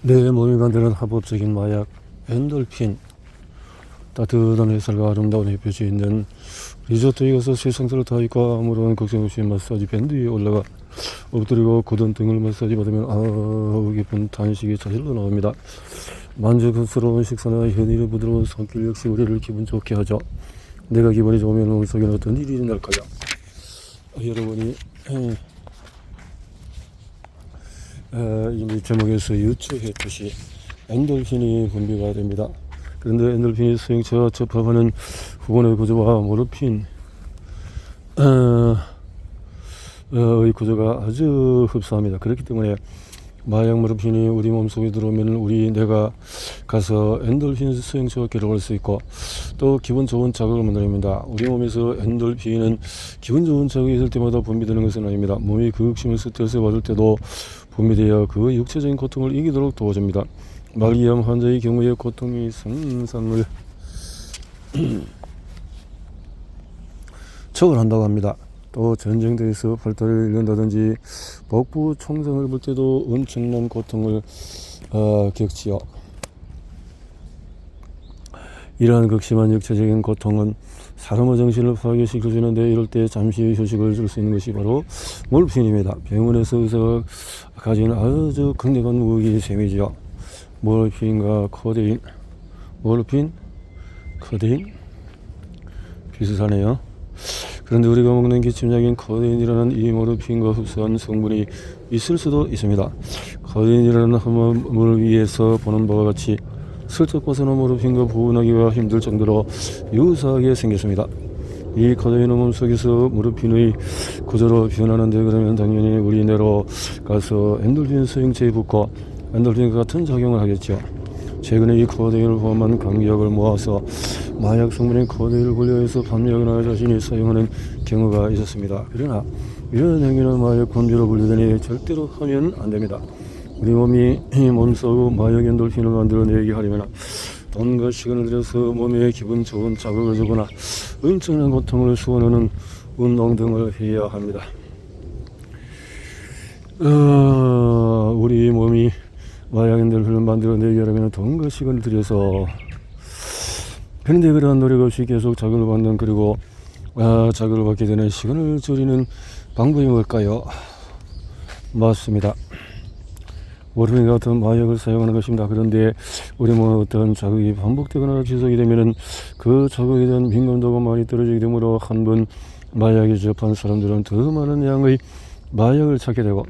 내 몸이 만드는 합법적인 마약 엔돌핀. 따뜻한 햇살과 아름다운 햇볕이 있는 리조트에 가서 세상들을 다 잊고 아무런 걱정 없이 마사지 밴드 위에 올라가 엎드리고 굳은 등을 마사지 받으면 아우 깊은 탄식이 저절로 나옵니다. 만족스러운 식사나 현일의 부드러운 손길 역시 우리를 기분 좋게 하죠. 내가 기분이 좋으면 몸속에는 어떤 일이 일어날까요? 여러분이 이미 제목에서 유추했듯이 엔돌핀이 분비가 됩니다. 그런데 엔돌핀이 수용체와 접합하는 후원의 구조와 모르핀 의 구조가 아주 흡사합니다. 그렇기 때문에 마약 모르핀이 우리 몸속에 들어오면 우리 뇌가 가서 엔돌핀 수용체와 결합할 수 있고 또 기분 좋은 자극을 만들어냅니다. 우리 몸에서 엔돌핀은 기분 좋은 자극이 있을 때마다 분비되는 것은 아닙니다. 몸이 극심한 스트레스 받을 때도 분비되어 그 육체적인 고통을 이기도록 도와줍니다. 말기암 환자의 경우에 고통이 상상을 초월한다고 합니다. 또 전쟁터에서 팔다리를 잃는다든지 복부 총상을 볼 때도 엄청난 고통을 겪지요. 이러한 극심한 육체적인 고통은 사람의 정신을 파괴시켜주는데 이럴 때 잠시 휴식을 줄 수 있는 것이 바로 몰핀입니다. 병원에서 의사가 가진 아주 강력한 무기의 셈이죠. 몰핀과 코데인, 몰핀, 코데인 비슷하네요. 그런데 우리가 먹는 기침약인 코데인이라는 이 모르핀과 흡사한 성분이 있을 수도 있습니다. 코데인이라는 항암을 위해서 보는 바와 같이 슬쩍 벗어난 모르핀과 구분하기가 힘들 정도로 유사하게 생겼습니다. 이 코데인은 몸속에서 모르핀의 구조로 변하는데 그러면 당연히 우리 뇌로 가서 엔돌핀 수용체에 붙고 엔돌핀과 같은 작용을 하겠죠. 최근에 이 코데인을 포함한 강약을 모아서 마약 성분인 코데인을 분류해서 판매하거나 자신이 사용하는 경우가 있었습니다. 그러나 이런 행위는 마약 범죄로 분류되니 절대로 하면 안 됩니다. 우리 몸이 몸속 마약 엔돌핀을 만들어내게 하려면 돈과 시간을 들여서 몸에 기분 좋은 자극을 주거나 엄청난 고통을 수원하는 운동 등을 해야 합니다. 우리 몸이 마약 엔돌핀을 만들어내게 하려면 돈과 시간을 들여서 그런데 그러한 노력 없이 계속 자극을 받는 그리고 자극을 받게 되는 시간을 줄이는 방법이 뭘까요? 맞습니다. 모르핀 같은 마약을 사용하는 것입니다. 그런데 우리 몸에 어떤 자극이 반복되거나 지속이 되면은 그 자극에 대한 민감도가 많이 떨어지게 되므로 한 번 마약에 접한 사람들은 더 많은 양의 마약을 찾게 되고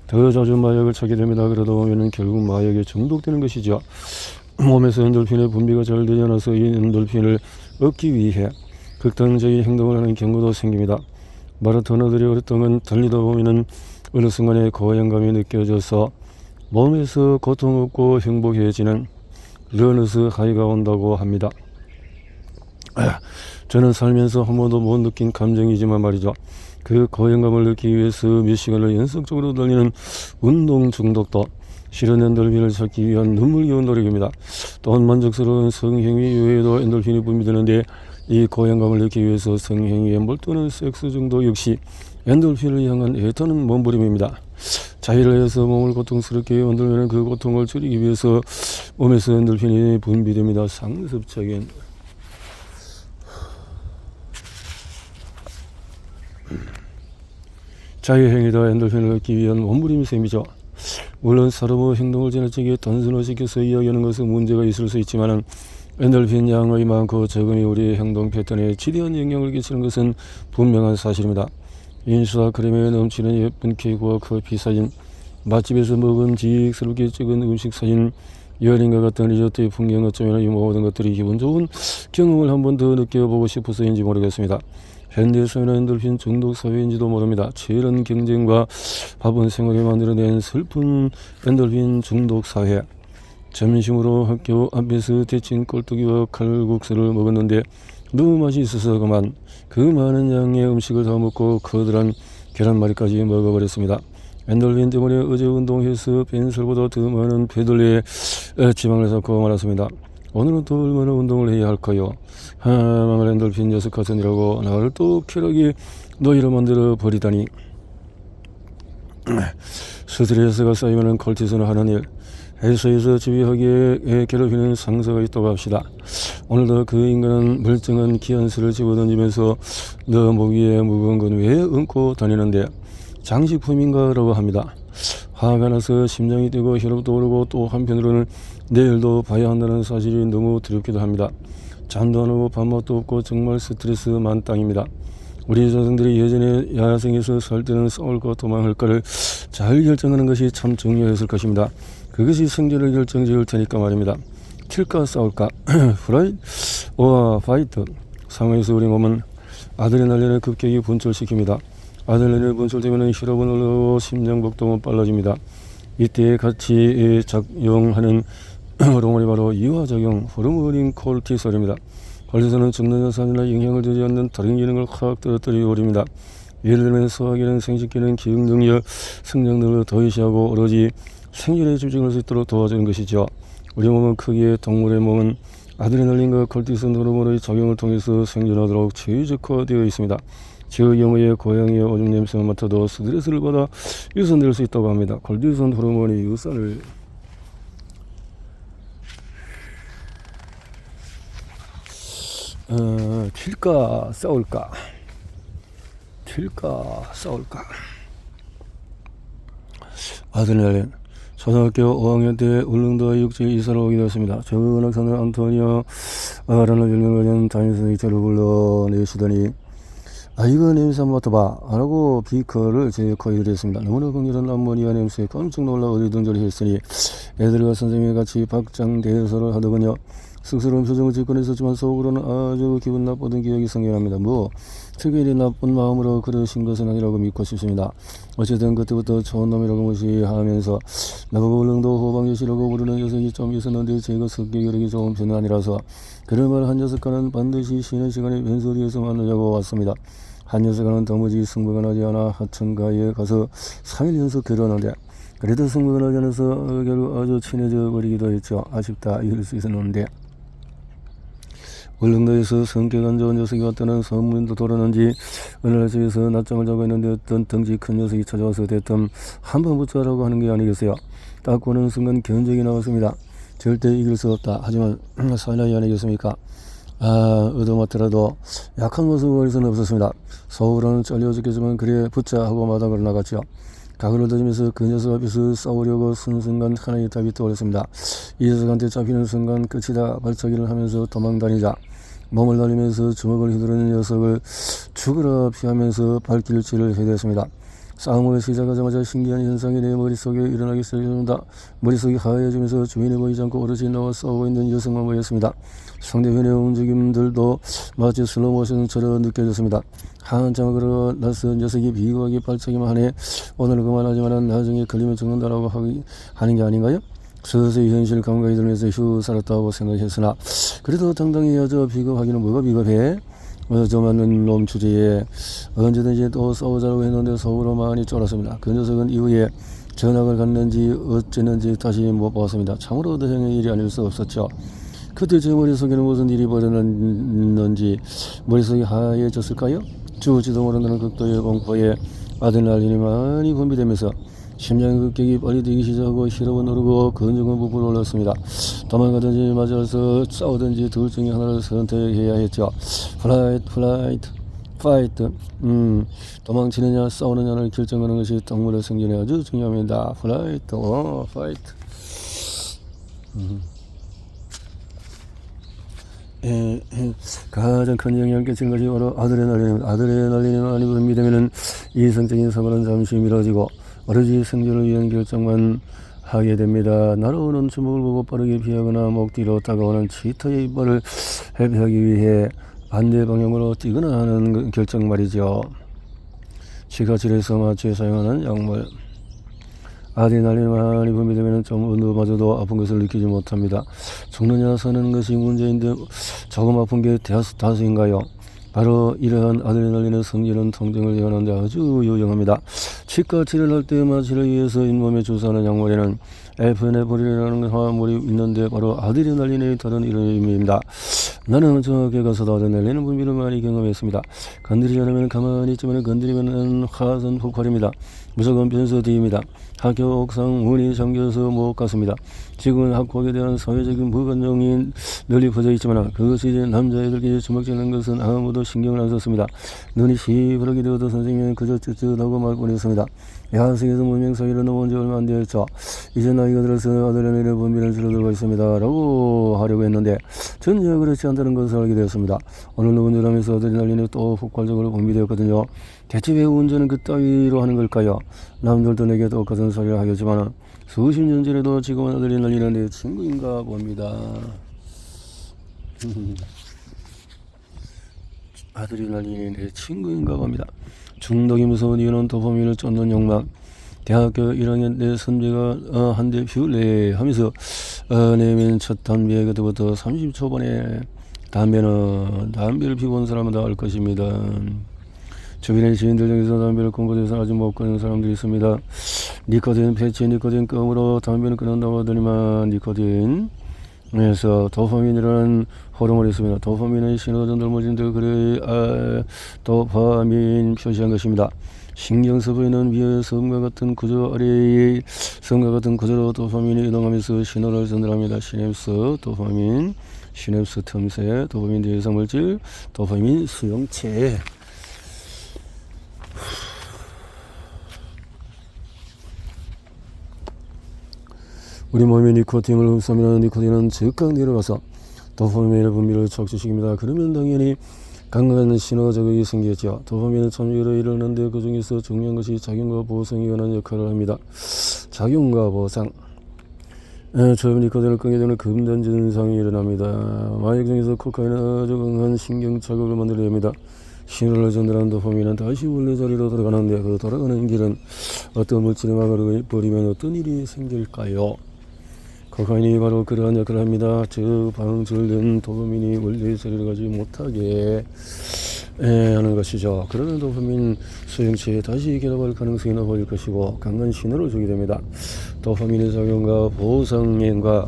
더 자주 마약을 찾게 됩니다. 그러다 보면은 결국 마약에 중독되는 것이죠. 몸에서 엔돌핀의 분비가 잘 되지 않아서 이 엔돌핀을 얻기 위해 극단적인 행동을 하는 경우도 생깁니다. 마라토너들이 오랫동안 달리다 보면은 어느 순간에 고향감이 느껴져서 몸에서 고통 없고 행복해지는 러너스 하이가 온다고 합니다. 저는 살면서 한 번도 못 느낀 감정이지만 말이죠. 그 고향감을 느끼기 위해서 몇 시간을 연속적으로 달리는 운동 중독도 실은 엔돌핀을 찾기 위한 눈물겨운 노력입니다. 또한 만족스러운 성행위 이외에도 엔돌핀이 분비되는데 이 고향감을 느끼기 위해서 성행위에 몰두하는 섹스 중독 역시 엔돌핀을 향한 애타는 몸부림입니다. 자위를 해서 몸을 고통스럽게 만들면 그 고통을 줄이기 위해서 몸에서 엔돌핀이 분비됩니다. 상습적인 자유행위도 엔돌핀을 얻기 위한 몸부림 셈이죠. 물론 사람의 행동을 지나치게 단순화시켜서 이야기하는 것은 문제가 있을 수 있지만 엔돌핀 양의 많고 적음이 우리의 행동 패턴에 지대한 영향을 끼치는 것은 분명한 사실입니다. 인스타그램에 넘치는 예쁜 케이크와 커피 사진, 맛집에서 먹음직스럽게 찍은 음식 사진, 여행과 같은 리조트의 풍경 어쩌면 이 모든 것들이 기분 좋은 경험을 한 번 더 느껴보고 싶어서인지 모르겠습니다. 현대사회는 엔돌핀 중독 사회인지도 모릅니다. 치열한 경쟁과 바쁜 생활이 만들어낸 슬픈 엔돌핀 중독 사회. 점심으로 학교 앞에서 데친 꼴뚜기와 칼국수를 먹었는데 너무 맛이 있어서 그만 그 많은 양의 음식을 다 먹고 커다란 계란말이까지 먹어버렸습니다. 엔돌핀 때문에 어제 운동해서 뺀살보다 더 많은 배들레에 지방을 쌓고 말았습니다. 오늘은 또 얼마나 운동을 해야 할까요? 망할 엔돌핀 녀석 같으니라고 나를 또 쾌락이 노예로 만들어 버리다니. 스트레스가 쌓이면 콜티존을 하는 일, 회사에서 지휘하기에 괴롭히는 상사가 있다고 합시다. 오늘도 그 인간은 멀쩡한 기안스를 집어던지면서 너 목 위에 무거운 건 왜 얹고 다니는데 장식품인가 라고 합니다. 화가 나서 심장이 뛰고 혈압도 오르고 또 한편으로는 내일도 봐야 한다는 사실이 너무 두렵기도 합니다. 잠도 안 오고 밥맛도 없고 정말 스트레스 만땅입니다. 우리 자손들이 예전에 야생에서 살 때는 싸울까 도망할까를 잘 결정하는 것이 참 중요했을 것입니다. 그것이 생존을 결정지을 테니까 말입니다. 튈까 싸울까 프라이드 오아 파이트 상황에서 우리 몸은 아드레날린을 급격히 분출시킵니다. 아드레날린이 분출되면 혈압은 올라오고 심장박동은 빨라집니다. 이때 같이 작용하는 호르몬이 바로 이화작용 호르몬인 콜티솔입니다. 콜티솔은 죽는 현상이나 영향을 주지 않는 다른 기능을 확 떨어뜨리고 버립니다. 예를 들면 소화기능, 생식기능, 기억능력, 성장력을 더 유지하고 오로지 생존에 집중할 수 있도록 도와주는 것이죠. 우리 몸은 크기에 동물의 몸은 아드레날린과 콜티솔 호르몬의 작용을 통해서 생존하도록 최적화되어 있습니다. 즉 영어의 고양이의 오줌 냄새만 맡아도 스트레스를 받아 유산될 수 있다고 합니다. 콜티솔 호르몬이 유산을 튈까 싸울까 아드레날린 초등학교 5학년 때 울릉도 육지에 이사를 오게 되었습니다. 적은 학생들 안토니오 라는 별명을 가진 담임선생님이 저를 불러내시더니 이거 냄새 한번 맡아봐 라고 비커를 제 코에 들였습니다. 너무나 강렬한 암모니아 냄새에 깜짝 놀라 어리둥절히 했으니 애들과 선생님이 같이 박장대소를 하더군요. 쑥스러운 표정을 짓고 있었지만 속으로는 아주 기분 나쁘던 기억이 생겨납니다. 특별히 나쁜 마음으로 그러신 것은 아니라고 믿고 싶습니다. 어쨌든 그때부터 좋은 놈이라고 무시하면서 나보고 울릉도 호방여시라고 부르는 녀석이 좀 있었는데 제가 성격이 그렇게 좋은 편은 아니라서 그런 말 한 녀석과는 반드시 쉬는 시간에 왼소리에서 만나자고 왔습니다. 한 녀석과는 도무지 승부가 나지 않아 하천가에 가서 3일 연속 결혼하는데 그래도 승부가 나지 않아서 결국 아주 친해져 버리기도 했죠. 아쉽다 이럴 수 있었는데 울릉도에서 성격 안 좋은 녀석이 왔다는 소문도 돌았는지 어느 날 집에서 낮잠을 자고 있는데 어떤 덩치 큰 녀석이 찾아와서 대뜸 한번 붙자라고 하는 게 아니겠어요. 딱 보는 순간 견적이 나왔습니다. 절대 이길 수 없다. 하지만 사나이 아니겠습니까? 얻어맞더라도 약한 모습을 보일 수는 없었습니다. 서울은 잘려 죽겠지만 그래 붙자 하고 마당으로 나갔죠. 각을 던지면서 그 녀석 앞에서 싸우려고 쓴 순간 하나의 답이 떠올랐습니다. 이 녀석한테 잡히는 순간 끝이다. 발차기를 하면서 도망다니자. 몸을 날리면서 주먹을 휘두르는 녀석을 죽으라 피하면서 발길질을 해댔습니다. 싸움을 시작하자마자 신기한 현상이 내 머릿속에 일어나기 시작합니다. 머릿속이 하얘지면서 주인이 보이지 않고 오롯이 나와 싸우고 있는 여성만 보였습니다. 상대편의 움직임들도 마치 슬로모션처럼 느껴졌습니다. 한참 걸어 낯선 녀석이 비겁하게 발차기만 하네. 오늘은 그만하지만 나중에 걸리면 죽는다라고 하는 게 아닌가요? 서서히 현실 감각이 들면서 휴 살았다고 생각했으나 그래도 당당히 여자 비겁하기는 뭐가 비겁해? 저 맞는 놈 주제에 언제든지 또 싸우자고 했는데 속으로 많이 쫄았습니다. 그 녀석은 이후에 전학을 갔는지 어쨌는지 다시 못 봤습니다. 참으로 다행의 일이 아닐 수 없었죠. 그때 제 머릿속에는 무슨 일이 벌어졌는지 머릿속이 하얘졌을까요? 죽을지도 모른다는 극도의 공포에 아드레날린이 많이 분비되면서 심장의 급격히 빨리 뛰기 시작하고 혈압은 오르고 근육은 부풀어 올랐습니다. 도망가든지 맞아서 싸우든지 둘 중에 하나를 선택해야 했죠. 파이트. 도망치느냐 싸우느냐를 결정하는 것이 동물의 생존에 아주 중요합니다. 파이트. 가장 큰 영향을 끼치는 것이 바로 아드레날린입니다. 아드레날린이 많이 분비되면 이성적인 사고는 잠시 미뤄지고 오로지 생존을 위한 결정만 하게 됩니다. 날아오는 주먹을 보고 빠르게 피하거나 목 뒤로 다가오는 치타의 이빨을 회피하기 위해 반대 방향으로 뛰거나 하는 결정 말이죠. 치과질에서 마취에 사용하는 약물. 아드레날린이 많이 분비되면 좀 운동마저도 아픈 것을 느끼지 못합니다. 죽느냐 사는 것이 문제인데 조금 아픈 게 다수인가요? 바로 이러한 아드레날린의 성질은 통증을 예언하는데 아주 유용합니다. 치과 치료를 할 때 마취를 위해서 잇몸에 주사하는 약물에는 에프네프린이라는 화합물이 있는데 바로 아드레날린의 다른 이름입니다. 나는 정확히 가서도 아드레날린 분비를 많이 경험했습니다. 건드리지 않으면 가만히 있지만 건드리면 화산 폭발입니다. 무조건 변수 D입니다. 학교 옥상 문이 잠겨서 못 갔습니다. 지금은 학폭에 대한 사회적인 무관정이 널리 퍼져 있지만 그것이 이제 남자애들끼리 주먹질하는 것은 아무도 신경을 안 썼습니다. 눈이 시퍼렇게 되어도 선생님은 그저 쯧쯧하고 말 뻔했습니다. 야생에서 문명 사회로 넘어온 지 얼마 안 되었죠. 이제 나이가 들어서 아들내미의 범위를 줄어들고 있습니다. 라고 하려고 했는데 전혀 그렇지 않다는 것을 알게 되었습니다. 어느 누군지라면서 아드레날린이 또 폭발적으로 분비되었거든요. 대체 왜 운전은 그따위로 하는 걸까요? 남들도 내게 똑같은 소리를 하겠지만 수십 년 전에도 지금은 아드레날린은 내 친구인가 봅니다. 아드레날린이 내 친구인가 봅니다. 중독이 무서운 이유는 도파민을 쫓는 욕망. 대학교 1학년 때 선배가 한 대 피울래 하면서 내민 첫 담배 그때부터 30초반에 담배를 피워본 사람은 다 알 것입니다. 주변의 지인들 중에서 담배를 끊고돼서 아직 못 끊는 사람들이 있습니다. 니코틴, 패치, 니코틴 껌으로 담배를 끊는다고 하더니만 니코틴에서 도파민이라는 호르몬이 있습니다. 도파민은 신호전 물질들 그래 도파민 표시한 것입니다. 신경서부에는 위의 섬과 같은 구조 아래의 섬과 같은 구조로 도파민이 이동하면서 신호를 전달합니다. 시냅스, 도파민, 시냅스 틈새, 도파민 대사물질, 도파민 수용체. 우리 몸에 니코틴을 흡수하면 니코틴은 즉각 내려가서 도파민의 분비를 촉진시킵니다. 그러면 당연히 강한 신호 자극이 생기겠죠. 도파민은 참 여러 일을 하는데 그 중에서 중요한 것이 작용과 보상에 관한 역할을 합니다. 작용과 보상. 처음 니코틴을 끊게 되면 금단 증상이 일어납니다. 마약 중에서 코카인은 아주 강한 신경 자극을 만들어냅니다. 신호를 전달한 도파민은 다시 원래 자리로 돌아가는데 그 돌아가는 길은 어떤 물질을 막아버리면 어떤 일이 생길까요? 코카인이 바로 그러한 역할을 합니다. 즉 방출된 도파민이 원래 자리를 가지 못하게 하는 것이죠. 그러면 도파민 수용체에 다시 결합할 가능성이 높아질 것이고 강한 신호를 주게 됩니다. 도파민의 작용과 보상과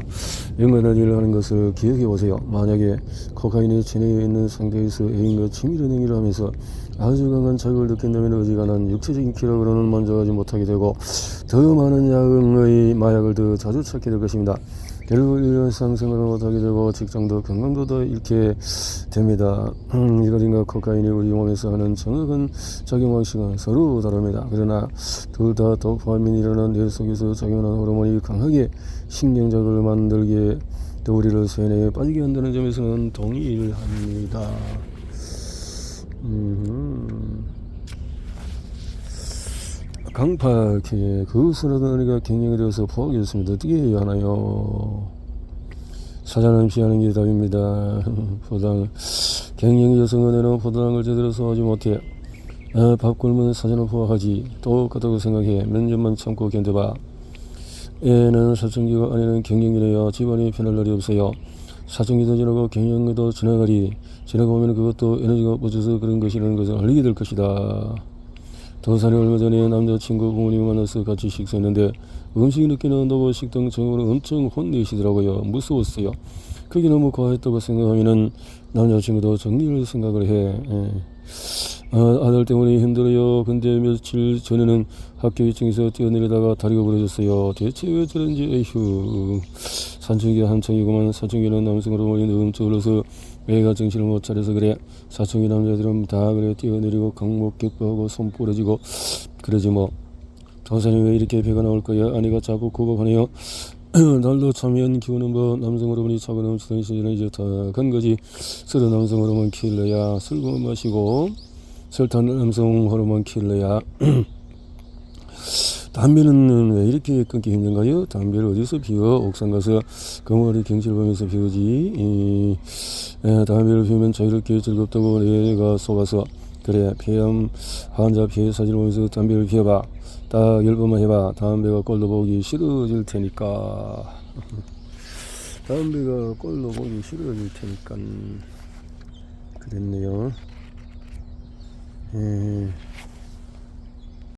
연관된 일을 하는 것을 기억해 보세요. 만약에 코카인이 체내에 있는 상태에서 애인과 치밀한 행위를 하면서 아주 강한 자극을 느낀다면 어지간한 육체적인 쾌락으로는 만족하지 못하게 되고 더 많은 양의 마약을 더 자주 찾게 될 것입니다. 결국 일상생활을 못하게 되고 직장도 건강도 더 잃게 됩니다. 니코틴과 코카인이 우리 몸에서 하는 정확한 작용 방식은 서로 다릅니다. 그러나 둘 다 도파민이라는 뇌 속에서 작용하는 호르몬이 강하게 신경자극을 만들게 또 우리를 세뇌에 빠지게 한다는 점에서는 동일합니다. 강팍해 그것으로도 우리가 갱년이 되어서 포하게 됐습니다. 어떻게 해야 하나요? 사자는 피하는 게 답입니다. 포당 갱년기 여성은에는 포도당한 걸 제대로 소화하지 못해. 밥 굶으면 사자는 포화하지. 똑같다고 생각해. 몇 년만 참고 견뎌봐. 애는 사춘기가 아니는 갱년기네요. 집안이 편할 날이 없어요. 사춘기도 지나고 갱년기도 지나가리. 지나고 보면 그것도 에너지가 뻗쳐서 그런 것이라는 것을 알게 될 것이다. 도산이 얼마 전에 남자친구 부모님을 만나서 같이 식사했는데 음식이 늦게 나온다고 식당 정으로 엄청 혼내시더라고요. 무서웠어요. 그게 너무 과했다고 생각하면은 남자친구도 정리를 생각을 해. 아들 때문에 힘들어요. 근데 며칠 전에는 학교 2층에서 뛰어내리다가 다리가 부러졌어요. 대체 왜 저런지 에휴. 사춘기가 한창이구만. 사춘기는 남성 호르몬이 너무 올라서 애가 정신을 못 차려서 그래. 사춘기 남자들은 다 그래. 뛰어내리고 강목 격부하고 손 부러지고 그러지 뭐. 도사님 왜 이렇게 배가 나올 거야? 아내가 자꾸 구박하네요. 날도 차면 키우는 법. 남성 호르몬이 차고 넘치던 시절은 이제 다 간 거지. 술은 남성 호르몬 킬러야. 술 그만 마시고 설탕 남성 호르몬 킬러야. 담배는 왜 이렇게 끊기 힘든가요? 담배를 어디서 피워? 옥상 가서 거머리 경치를 보면서 피우지. 담배를 피우면 자유롭게 즐겁다고 내가 속아서 그래. 폐암 환자 폐 사진을 보면서 담배를 피워봐. 딱 10번만 해봐. 담배가 꼴도 보기 싫어질 테니까. 담배가 꼴도 보기 싫어질 테니까. 그랬네요.